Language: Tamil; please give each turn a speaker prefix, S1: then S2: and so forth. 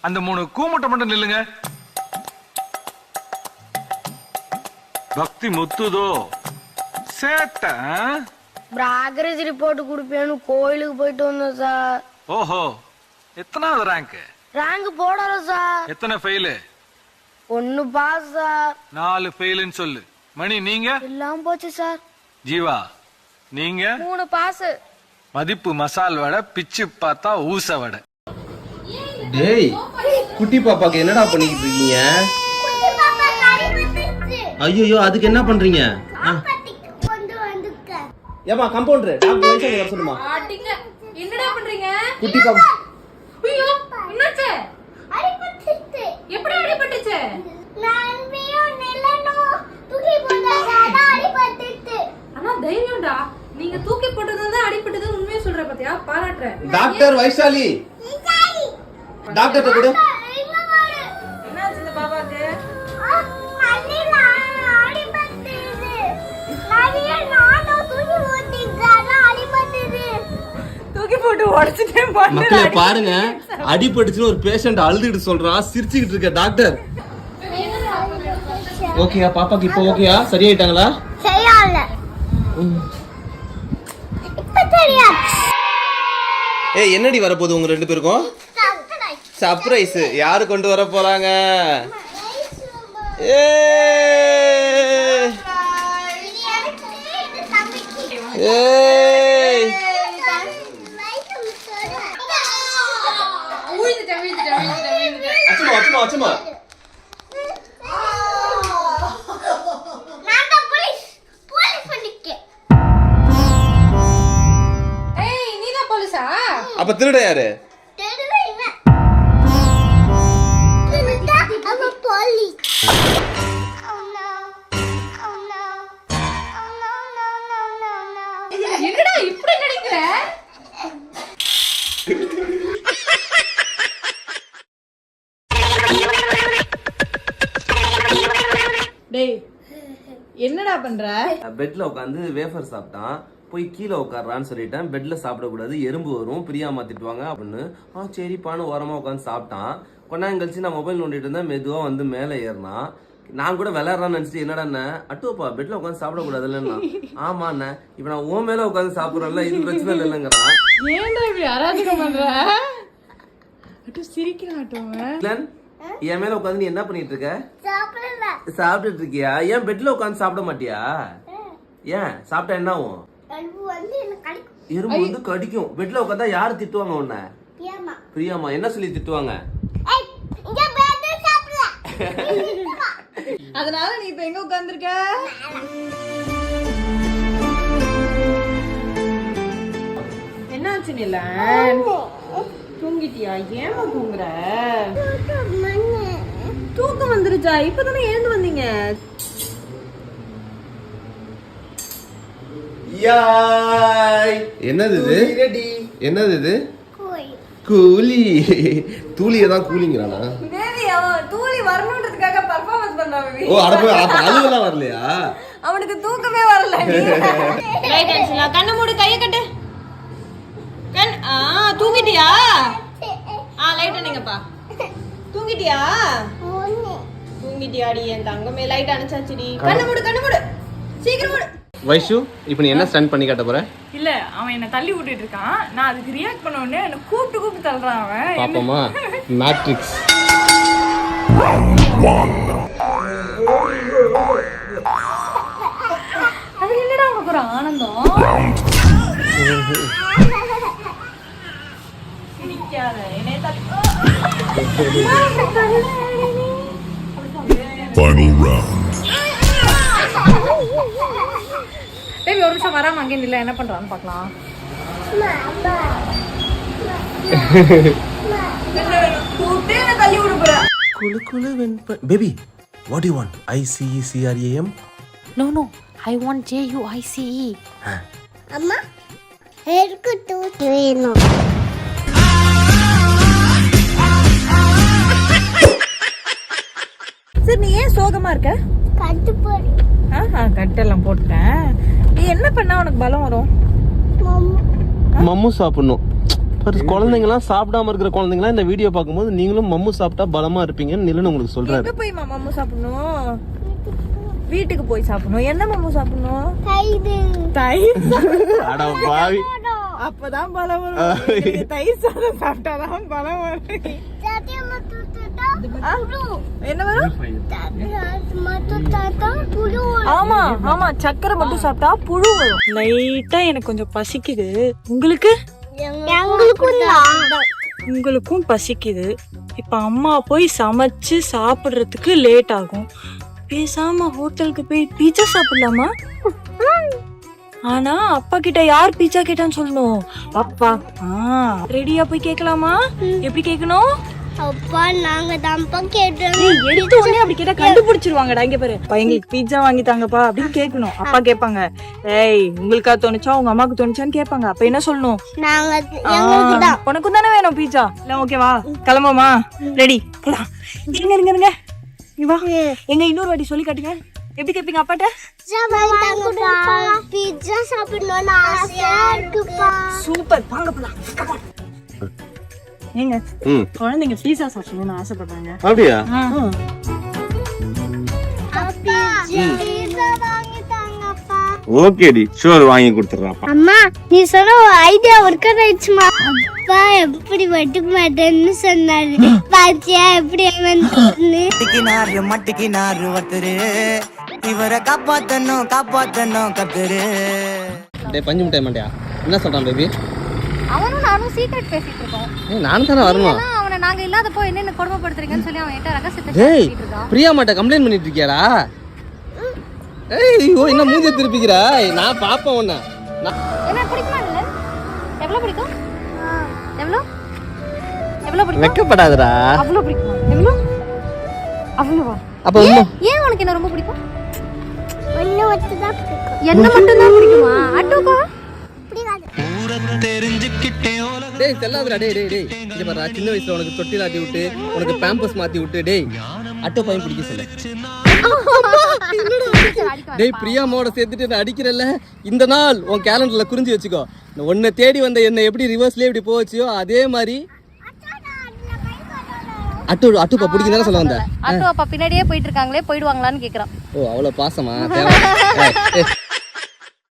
S1: அந்த 3 கூமுட்டை மட்டும் நில்லுங்க. பக்தி முத்துதோ சேட்ட.
S2: ப்ராக்ரஸ் ரிப்போர்ட் கொடுப்பேன்னு கோயிலுக்கு போயிட்டு வந்தோம் சார்.
S1: ஓஹோ, எத்தனாவது ரேங்க்?
S2: ரேங்க் போடல சார்.
S1: எத்தனை ஃபெயிலு?
S2: 1 pass sir.
S1: 4 ஃபெயிலுன்னு சொல்லு. மணி நீங்க?
S2: எல்லாம் போச்சு சார்.
S1: ஜீவா நீங்க?
S2: 3 பாஸ்.
S1: மதிப்பு மசால் வடை, பிச்சு பார்த்தா ஊச வடை.
S3: டேய், குட்டி பாப்பாக்கு என்னடா பண்ணிட்டு இருக்கீங்க? ஐயோ, அதுக்கு என்ன பண்றீங்க? ஏமா கம்பவுண்டர் டாக்டர் வைசா வர சொல்லுமா.
S4: என்னடா பண்றீங்க?
S3: குட்டி பாப்பா
S4: ஐயோ, என்னாச்சு? அடிபட்டுச்சு. எப்படி அடிபட்டுச்சு? அண்ணா தைரியம்டா. நீங்க தூக்கி போட்டதுல தான் அடிபட்டது உண்மையை சொல்ற பாத்தியா? பாராட்டுறேன்.
S3: டாக்டர் வைசாலி, டாக்டர் கூட
S4: என்னாச்சு இந்த பாப்பாக்கு? தூக்கி போட்டு உடைச்சிட்டே
S3: மக்களே பாருங்க, அடிபட்டுச்சுன்னு ஒரு பேஷண்ட் அழுதுட்டு சொல்றான், சிரிச்சுக்கிட்டு இருக்க டாக்டர். ஓகேயா பாப்பாக்கு? இப்போ ஓகேயா? சரியாயிட்டாங்களா?
S2: சரியால. இப்ப சரியா.
S3: ஏய், என்னடி வர போகுது உங்க 2 பேருக்கும்? சர்ப்ரைஸ். யாரு கொண்டு வர போறாங்க? அச்சுமா
S4: ஏய், நீதான் போலீஸா?
S3: அப்ப திருட யாரு?
S4: என்னடா இப்படி நடிக்கிற? டேய், என்னடா பண்ற?
S3: பெட்ல உட்காந்து வேஃபர் சாப்பிட்டான். போய் கீழே உட்காரான்னு சொல்லிட்டேன். பெட்ல சாப்பிடக்கூடாது, எறும்பு வரும், பிரியாம திட்டுவாங்க அப்படின்னு. சரிப்பான்னு ஓரமா உட்காந்து சாப்பிட்டான். கொஞ்ச கழிச்சு நான் மொபைல் நோண்டிட்டு இருந்தேன். மெதுவா வந்து மேலே ஏறினான். நான் கூட விளையாடுறான்னு நினைச்சிட்டு என்னடா அட்டுவப்பா பெட்ல உட்காந்து சாப்பிடக்கூடாது இல்லைன்னா. ஆமா அண்ணா, இப்ப நான் உன் மேல உட்காந்து சாப்பிடுறேன்ல, இது பிரச்சனை இல்லைங்கிறான்.
S4: ஏன்டா இப்படி அராஜகம் பண்ற? அட்டு சிரிக்கிறான்.
S3: என் மேல உட்காந்து நீ என்ன பண்ணிட்டு இருக்க? சாப்பிட்டுட்டு இருக்கியா? ஏன் பெட்ல உட்காந்து சாப்பிட மாட்டியா? ஏன் சாப்பிட்டா என்ன ஆகும்? எறும்பு வந்து கடிக்கும். பெட்ல உட்காந்தா யாரு திட்டுவாங்க உன்ன? பிரியாமா. என்ன சொல்லி திட்டுவாங்க?
S4: அதனால நீ இப்ப எங்க உட்கார்ந்திருக்க? என்னாச்சு நில? தூங்கிட்டியா? ஏமா தூங்குற? தூக்கம் வந்துருச்சா? இப்பதானே எழுந்து வந்தீங்க.
S3: என்னது இது? என்னது இது? கூலி. தூளியதான் கூலிங்கிறானா?
S4: தூளி வரணும்ன்றதுக்காக பெர்ஃபார்மன்ஸ் பண்றான்.
S3: ஓ, அதுவெல்லாம் வரலையா?
S4: அவனுக்கு தூக்கமே வரல. கண்ணை மூடு, கையை கட்டு. தூங்கிட்டியா? லைட் அணைங்கப்பா. தூங்கிட்டியா? தூங்கிட்டியாடி என் தங்கமே? லைட் அணைச்சாச்சுடி. கண்ணை மூடு சீக்கிரம் மூடு.
S3: வைஷு, இப்போ நீ என்ன ஸ்டண்ட் பண்ணி காட்ட போற?
S5: இல்ல, அவன் என்ன தள்ளி விட்டுட்டு இருக்கான். நான் அதுக்கு ரியாக்ட் பண்ண உடனே என்ன கூப்பிட்டு தள்ளுறான் அவன்.
S3: பாப்போமா? மேட்ரிக்ஸ்.
S5: அது என்னடா உனக்கு ஒரு ஆனந்தம்? சிரிக்காத, என்னைய
S6: Final round.
S5: பேபி ஒரு நிமிஷம் வராம அங்கே இல்ல, என்ன பண்றான்னு பாக்கலாம். தள்ளி விட போற.
S3: குளு குளு baby, what do you want? ICECRAM?
S2: No, I want JUICE. அம்மா, எனக்கு தூக்கி வேணும்.
S5: சரி, நீ ஏன் சோகமா இருக்க? கட்டெல்லாம் போட்டேன். நீ என்ன பண்ணா உனக்கு பலம் வரும்?
S3: மம்மு சாப்பிடணும். குழந்தைங்களாம் சாப்பிடாம இருக்கிற குழந்தைங்களாம் இந்த வீடியோ பார்க்கும்போது நீங்களும் மம்மு சாப்பிட்டா பலமா இருப்பீங்கன்னு நிலன் உங்களுக்கு சொல்றாரு.
S5: எங்க போய் மம்மு சாப்பிடணும்? வீட்டுக்கு போய் சாப்பிடணும். என்ன மம்மு சாப்பிடணும்? தயிர்.
S3: அட பாவி.
S5: அப்பதான் பலம் வரும். எனக்கு தயிர் சாதம் சாப்பிட்டாதான் பலம் வரும். என்ன வரும்? ஆமா ஆமா, சக்கரை மட்டும் சாப்பிட்டா புழு வரும். லைட்டா எனக்கு கொஞ்சம் பசிக்குது. உங்களுக்கு? உங்களுக்கும் பசிக்குது. இப்ப அம்மா போய் சமைச்சு சாப்பிடுறதுக்கு லேட் ஆகும். பேசாம ஹோட்டலுக்கு போய் பீட்சா சாப்பிடலாமா? ஆனா அப்பா கிட்ட யார் பீட்சா கேட்டான்னு சொல்லணும். அப்பா. ரெடியா போய் கேட்கலாமா? எப்படி கேட்கணும்?
S2: அப்பா நாங்க தான்ப்பா கேட்டோம்.
S5: எடுத்த உடனே அப்படி கேட்டா கண்டுபிடிச்சிருவாங்கடா. இங்க பாரு, எங்களுக்கு பீட்சா வாங்கி தாங்கப்பா அப்படின்னு கேட்கணும். அப்பா கேட்பாங்க, ஏய் உங்களுக்கா தோணுச்சா உங்க அம்மாக்கு தோணுச்சான்னு கேட்பாங்க. அப்ப என்ன சொல்லணும்? உனக்கும் தானே வேணும் பீட்சா. இல்ல ஓகேவா, கிளம்புமா? ரெடி போலாம். இருங்க இருங்க இருங்க, நீ வா. எங்க இன்னொரு வாட்டி சொல்லி காட்டுங்க. எப்படி கேட்பீங்க அப்பாட்ட?
S2: பீட்சா சாப்பிடணும்னு ஆசையா இருக்குப்பா.
S5: சூப்பர், வாங்க போலாம். ஏங்க குழந்தைங்க பீட்சா சாப்பிடணும்னு ஆசைப்படுறாங்க.
S3: அப்படியா? ஓகேடி, ஷூர் வாங்கி கொடுத்துறேன்.
S2: அம்மா நீ சொன்ன ஐடியா ஒர்க் அவுட் ஆயிடுச்சுமா. அப்பா எப்படி மட்டும் மாட்டேன்னு சொன்னாரு. பாத்தியா எப்படி
S6: மட்டிக்கினாரு ஒருத்தரு, இவரை காப்பாத்தணும் காப்பாத்தணும் கத்துரு.
S3: டேய் பஞ்சு மிட்டாய் மாட்டியா, என்ன சொல்றான் பேபி?
S4: அவனும் நானும் சீக்ரெட் பேசிட்டு இருக்கோம்.
S3: நானும் தானே வரணும்.
S4: அவனை நாங்க இல்லாதப்போ என்னென்ன கொடுமைப்படுத்துறீங்கன்னு சொல்லி அவன் என்கிட்ட ரகசியத்தை
S3: டேய்
S4: பேசிட்டு இருக்கான்.
S3: பிரியா மாட்ட கம்ப்ளைண்ட் பண்ணிட்டு இருக்கியாடா? ஏய் ஐயோ என்ன மூஞ்சி திருப்பிக்கிறா? நான் பாப்பேன் உன்னை.
S4: என்ன பிடிக்குமா? இல்ல எவ்வளவு பிடிக்கும்? எவ்வளவு எவ்வளவு பிடிக்கும்?
S3: வெக்கப்படாதடா.
S4: அவ்வளவு பிடிக்குமா? எவ்வளவு? அவ்வளவா?
S3: அப்ப உம்மா
S4: ஏன் உனக்கு என்ன ரொம்ப பிடிக்கும்?
S2: ஒண்ணு மட்டும் தான் பிடிக்கும்.
S4: என்ன மட்டும் தான் பிடிக்குமா? அட்டுக்கா
S3: டேய் செல்லாதடா. டேய் டேய் டேய் இங்க பாரு, சின்ன வயசுல உனக்கு தொட்டில் ஆட்டி விட்டு உனக்கு பேம்பஸ் மாத்தி விட்டு டேய் அட்டோ பையன் பிடிக்க சொல்ல. டேய் பிரியாமாவோட சேர்த்துட்டு நான் அடிக்கிறல்ல, இந்த நாள் உன் கேலண்டர்ல குறிஞ்சு வச்சுக்கோ. உன்னை தேடி வந்த என்னை எப்படி ரிவர்ஸ்லயே இப்படி போவச்சியோ அதே மாதிரி அட்டுப்பா பிடிக்கும் சொல்ல வந்த.
S4: அட்டு அப்பா பின்னாடியே போயிட்டு இருக்காங்களே, போயிடுவாங்களான்னு கேக்குறான்.
S3: ஓ அவ்வளவு பாசமா? தேவை